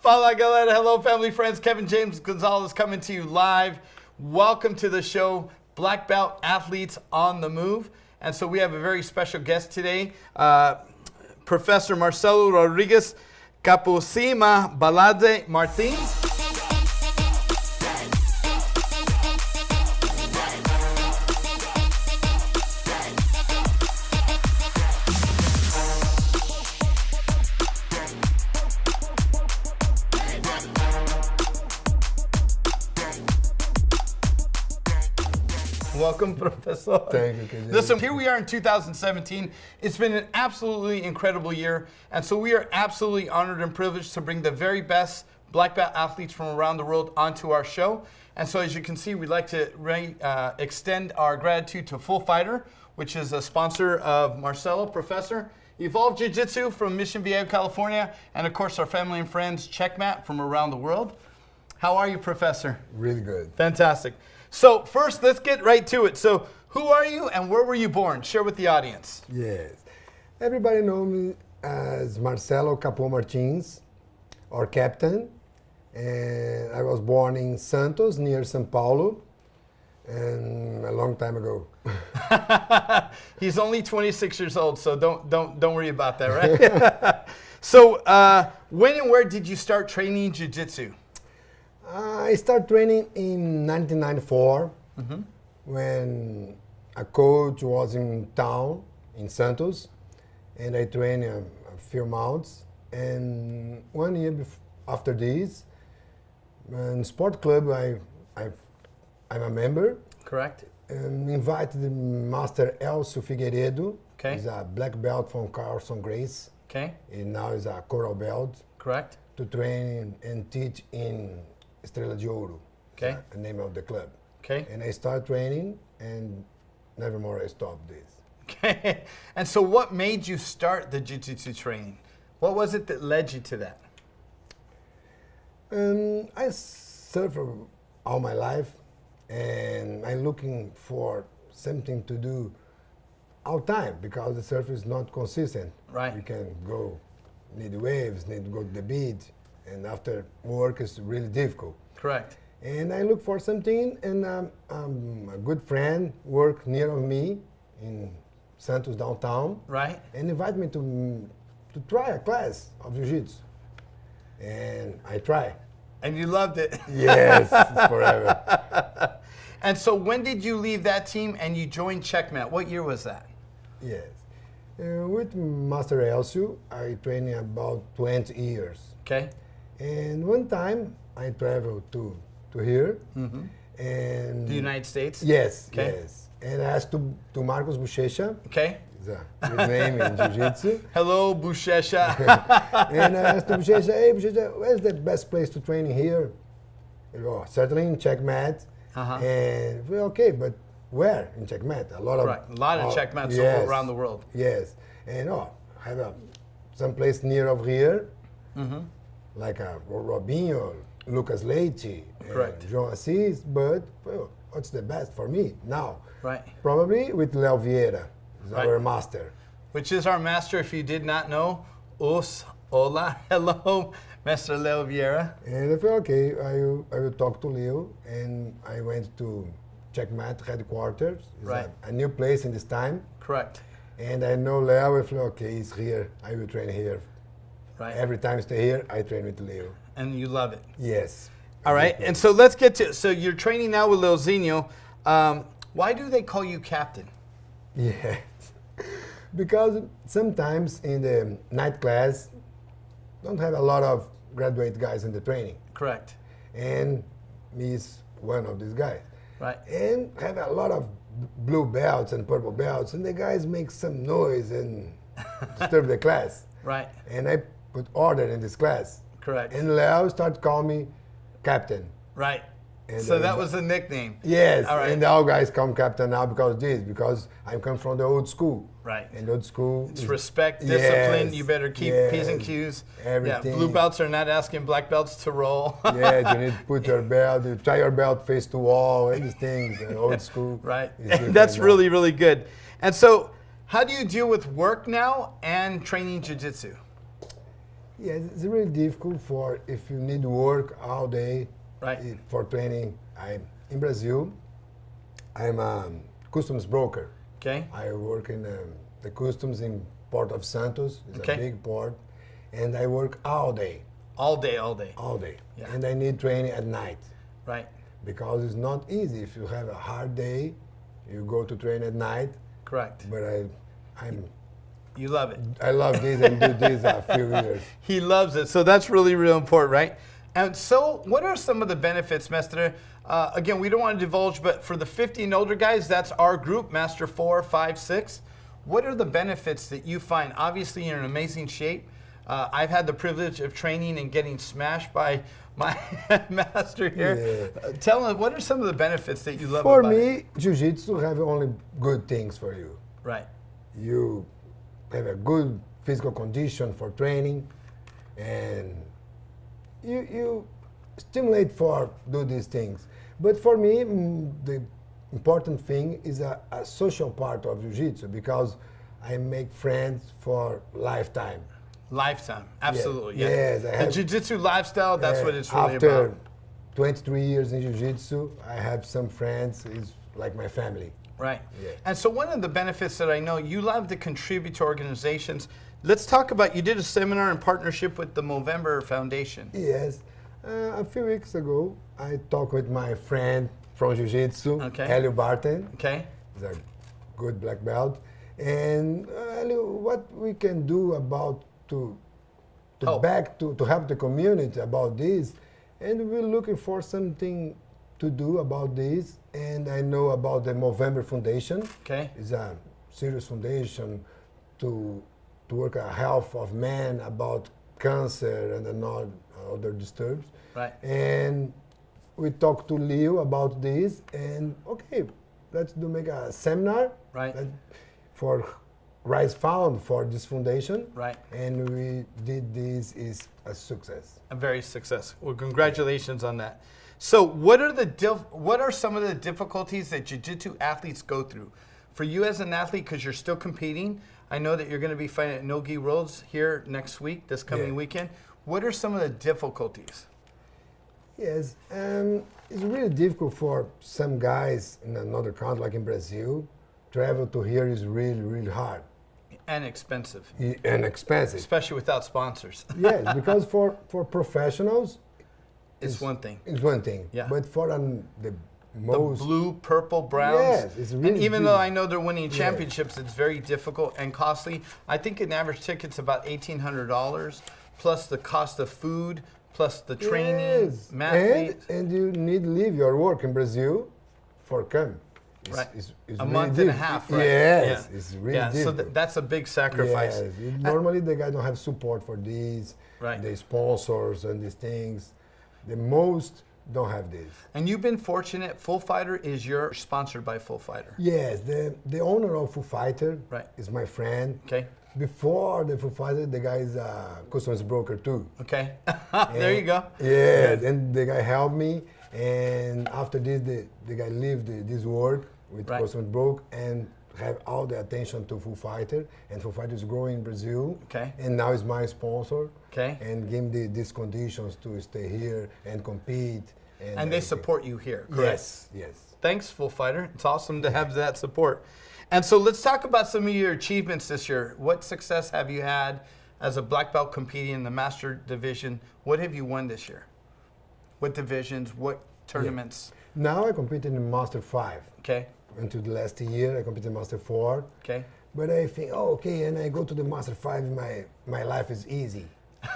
Fala galera, hello family, friends. Kevin James Gonzalez coming to you live. Welcome to the show, Black Belt Athletes on the Move. And so we have a very special guest today, Professor Marcelo Capo Martins. Welcome, Professor. Thank you, Kevin. Listen, here we are in 2017. It's been an absolutely incredible year, and so we are absolutely honored and privileged to bring the very best black belt athletes from around the world onto our show. And so as you can see, we'd like to extend our gratitude to Full Fighter, which is a sponsor of Marcelo, Professor. Evolve Jiu-Jitsu from Mission Viejo, California, and of course our family and friends, Checkmat from around the world. How are you, Professor? Really good. Fantastic. So first, let's get right to it. So who are you and where were you born? Share with the audience. Yes. Everybody knows me as Marcelo Capo Martins, or Captain. And I was born in Santos, near São Paulo, and a long time ago. He's only 26 years old, so don't worry about that, right? So when and where did you start training Jiu-Jitsu? I started training in 1994 when a coach was in town in Santos, and I trained a few months. And 1 year after this, in sport club, I'm a member. Correct. And invited Master Elcio Figueiredo. Okay. He's a black belt from Carlson Grace. Okay. And now he's a coral belt. Correct. To train and teach in Estrela de Ouro. Okay. The name of the club. Okay. And I started training, and never more I stopped this. Okay. And so what made you start the Jiu-Jitsu training? What was it that led you to that? I surf all my life, and I'm looking for something to do all time because the surf is not consistent. Right. You can go, need waves, need to go to the beach, and after work is really difficult. Correct. And I look for something, and a good friend worked near of me in Santos downtown. Right. And invited me to try a class of Jiu-Jitsu. And I try. And you loved it. Yes, it's forever. And so when did you leave that team and you joined Checkmat? What year was that? Yes. With Master Elcio, I trained about 20 years. Okay. And one time I traveled to here. And The United States? Yes, Okay. yes. And I asked to Marcos Bochecha. Okay. It's a good name in Jiu-Jitsu. Hello, Bushesha. And I asked Bochecha, hey, Bochecha, where's the best place to train here? Oh, certainly in Checkmat. And well, okay, but where in Checkmat? A lot of Checkmats yes, all around the world. Yes, and I have some place near of here, like Robinho, Lucas Leite, Correct. João Assis. But well, what's the best for me now? Right. Probably with Leo Vieira, Right. our master. Which is our master, if you did not know. Hola, hello, Master Leo Vieira. And I thought, okay, I will talk to Leo, and I went to Checkmat headquarters. It's Right. a new place in this time. Correct. And I know Leo, I thought, okay, he's here. I will train here. Right. Every time I stay here, I train with Leo. And you love it. Yes. All right. And so let's get to, so you're training now with Leozinho. Why do they call you captain? Yes. Because sometimes in the night class, don't have a lot of graduate guys in the training. Correct. And me is one of these guys. Right. And have a lot of blue belts and purple belts, and the guys make some noise and disturb the class. Right. And I put order in this class. Correct. And Leo started calling me captain. Right. And So that was the nickname. Yes, All right. and all guys come captain now because I come from the old school. Right. And old school. It's respect, discipline. Yes, You better keep P's and Q's. everything. Yeah, blue belts are not asking black belts to roll. Yeah, you need to put your belt, you tie your belt face to wall, and these things, old school. Right. is different That's now. really, really good. And so, how do you deal with work now and training jiu-jitsu? Yeah, it's really difficult for if you need work all day Right. for training. I'm in Brazil. I'm a customs broker. Okay. I work in the customs in Port of Santos. It's Okay. a big port, and I work all day, All day, all day. all day. Yeah. And I need training at night Right. because it's not easy. If you have a hard day, you go to train at night. Correct. But You love it. I love this and do this a few years. He loves it. So that's really, real important, right? And so what are some of the benefits, Mestre? Again, we don't want to divulge, but for the 50 and older guys, that's our group, Master 4, 5, 6. What are the benefits that you find? Obviously, you're in amazing shape. I've had the privilege of training and getting smashed by my master here. Yeah. Tell us, what are some of the benefits that you love For about it? me, Jiu-Jitsu have only good things for you. Right. You have a good physical condition for training, and you stimulate for do these things. But for me, the important thing is a social part of Jiu-Jitsu because I make friends for lifetime. Lifetime, absolutely. Yeah. Yeah. Yes, I The have- Jiu-Jitsu lifestyle, that's what it's really After about. 23 years in Jiu-Jitsu, I have some friends. It's like my family. Right. Yeah. And so one of the benefits that I know, you love to contribute to organizations. Let's talk about, you did a seminar in partnership with the Movember Foundation. Yes. A few weeks ago, I talked with my friend from Jiu-Jitsu, Okay. Helio Barton. Okay? He's a good black belt. And Helio, what we can do about to Help. to help the community about this. And we're looking for something to do about this. And I know about the Movember Foundation. Okay. It's a serious foundation to work a health of men about cancer and other disturbs. Right. And we talked to Leo about this, and okay, let's make a seminar Right. for Rise Found for this foundation. Right. And we did this is a success. A very successful. Well, congratulations on that. So what are some of the difficulties that Jiu-Jitsu athletes go through? For you as an athlete, because you're still competing, I know that you're going to be fighting at Nogi Worlds here next week, this coming Yeah. weekend. What are some of the difficulties? Yes, it's really difficult for some guys in another country, like in Brazil. Travel to here is really, really hard And expensive, and expensive. especially without sponsors. Yes, because for professionals, It's one thing. it's one thing. Yeah. But for the The most, blue, purple, browns. Yes, it's and really even good. though I know they're winning Yeah. championships, it's very difficult and costly. I think an average ticket's about $1,800 plus the cost of food, plus the training, yes. mat and fees. and you need to leave your work in Brazil for come. It's, Right. it's A really month and a diff- half, right? Yes, Yeah. it's really Yeah, so difficult. that's a big sacrifice. Yes, normally the guy don't have support for these, Right. the sponsors and these things. The most don't have this. And you've been fortunate. Full Fighter is your sponsored by Full Fighter. Yes, the owner of Foo Fighter Right. is my friend. Okay. Before the Foo Fighter, the guy is a customs broker too. Okay. There you go. Yeah, Good. and the guy helped me. And after this, the guy left this work with Right. customs broke and have all the attention to Foo Fighter. And Foo Fighter is growing in Brazil. Okay. And now is my sponsor. Okay. And give me these conditions to stay here and compete. And they everything. support you here, correct? Yes, yes. Thanks, Full Fighter. It's awesome to have that support. And so let's talk about some of your achievements this year. What success have you had as a black belt competing in the master division? What have you won this year? What divisions? What tournaments? Now I compete in Master 5. Okay. Until the last year, I competed in Master 4. Okay. But I think, oh, okay, and I go to the Master 5, my life is easy.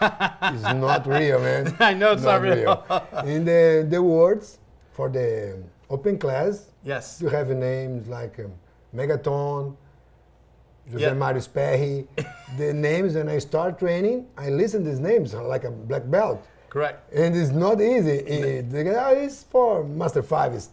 It's not real, man. I know it's not real. In the words for the open class, Yes. you have names like Megaton, José Yeah. Mário Sperry. The names, when I start training, I listen to these names like a black belt. Correct. And it's not easy. The guy is for Master 5. It's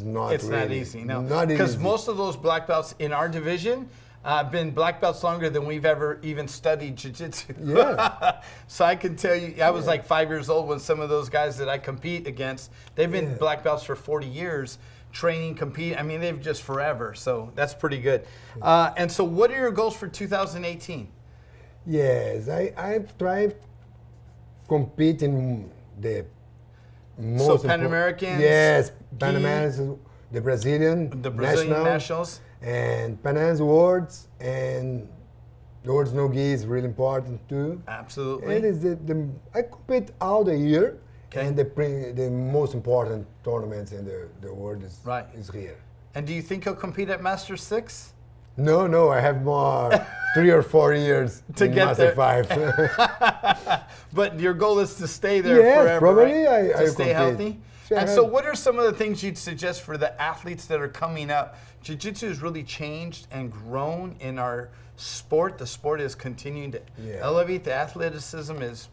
not It's really. not easy, no. Not Because easy. most of those black belts in our division have been black belts longer than we've ever even studied jiu-jitsu. Yeah. So I can tell you, I was like 5 years old when some of those guys that I compete against, they've been Yeah. black belts for 40 years, training, competing. I mean, they've just forever. So that's pretty good. And so what are your goals for 2018? Yes, I try compete in the So most Pan impor- Americans, Yes, Pan gi, Americans, the Brazilian Nationals. and Pan American Worlds, and the Worlds No Gi is really important too. Absolutely. And it's I compete all the year, Okay. and the most important tournaments in the world is Right. is here. And do you think he'll compete at Master 6? No, I have more 3 or 4 years To in get Master there. 5. But your goal is to stay there Yes, forever, probably right? I To stay compete. healthy. Sure, And I so have- what are some of the things you'd suggest for the athletes that are coming up? Jiu-Jitsu has really changed and grown in our sport. The sport is continuing to Yeah. elevate. The athleticism is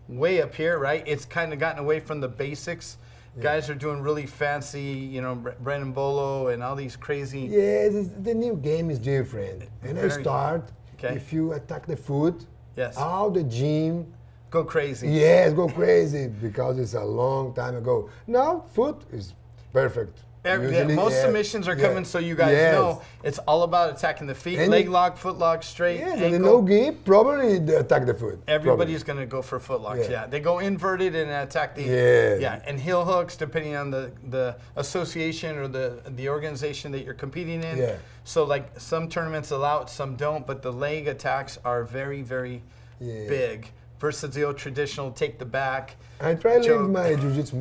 way up here, right? It's kind of gotten away from the basics. Guys are doing really fancy, Brandon Bolo and all these crazy. Yes, the new game is different. And I Very- start, Okay. if you attack the foot, Yes. all the gym, Go crazy. yes, go crazy because it's a long time ago. Now, foot is perfect. Most yeah, submissions are yeah, coming, so you guys yes. know it's all about attacking the feet, And leg it- lock, foot lock, straight, Yes, ankle. and the no gi, probably they attack the foot. Everybody's going to go for foot locks. Yeah. Yeah, they go inverted and attack the Yeah. and heel hooks depending on the association or the organization that you're competing in. Yeah. So like some tournaments allow it, some don't, but the leg attacks are very very Yeah. big versus the old traditional take the back. I try to Joke. live my jiu-jitsu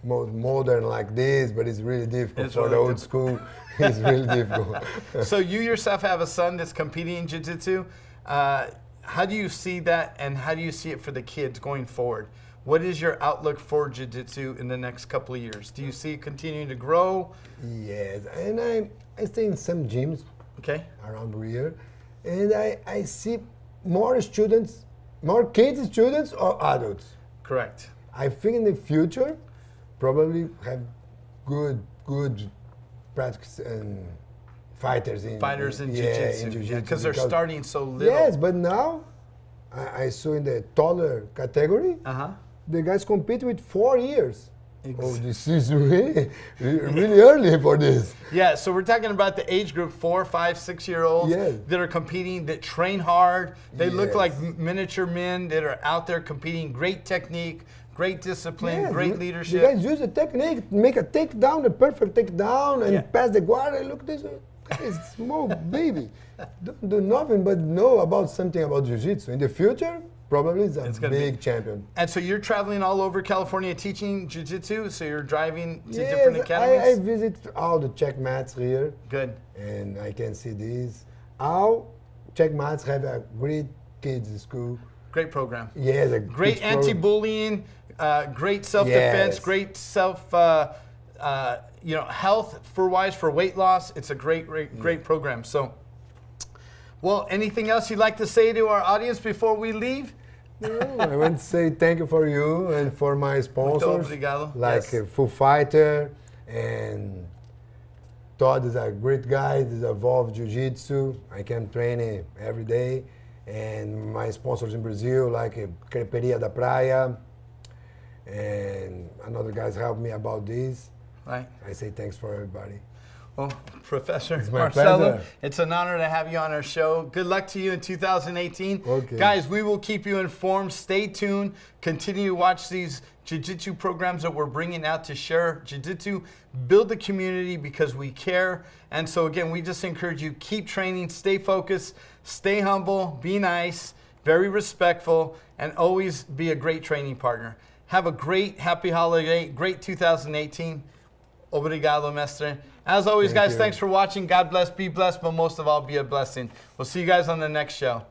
modern like this, but it's really difficult It's for really the old school. It's really difficult. So you yourself have a son that's competing in jiu-jitsu. How do you see that, and how do you see it for the kids going forward? What is your outlook for jiu-jitsu in the next couple of years? Do you see it continuing to grow? Yes, and I stay in some gyms Okay. around here, and I see more students, more kids students or adults. Correct. I think in the future, probably have good practice and fighters in Jiu-Jitsu. jiu-jitsu Because they're starting so little. Yes, but now I saw in the taller category, Uh-huh. the guys compete with 4 years. Ex- Oh, this is really early for this. Yeah, so we're talking about the age group 4, 5, 6-year-olds Yes. that are competing, that train hard. They look Yes. like miniature men that are out there competing. Great technique, great discipline, Yes, great the leadership. guys use the technique, make a takedown, a perfect takedown, and Yeah. pass the guard. And look, this is small baby. Don't do nothing but know about something about jiu-jitsu. In the future, probably it's It's a gonna be- big champion. And so you're traveling all over California teaching jiu-jitsu, so you're driving to different Yes, academies? I visit all the checkmats here, Good. and I can see these. All checkmats have a great kids school. Great program. Yes, a Great kids program. anti-bullying, great self-defense, Yes. great health for weight loss. It's a great program. So, well, anything else you'd like to say to our audience before we leave? No, I want to say thank you for you and for my sponsors, obrigado. like Yes. Full Fighter and Todd is a great guy. He's Evolve Jiu-Jitsu. I can train him every day. And my sponsors in Brazil, like Creperia da Praia, and another guys helped me about this. Right. I say thanks for everybody. Well, Professor my Marcelo, pleasure. it's an honor to have you on our show. Good luck to you in 2018. Okay. Guys, we will keep you informed. Stay tuned. Continue to watch these jiu-jitsu programs that we're bringing out to share jiu-jitsu, build the community because we care. And so again, we just encourage you, keep training, stay focused, stay humble, be nice, very respectful, and always be a great training partner. Have a great, happy holiday, great 2018. Obrigado, mestre. As always, Thank guys, you. thanks for watching. God bless, be blessed, but most of all, be a blessing. We'll see you guys on the next show.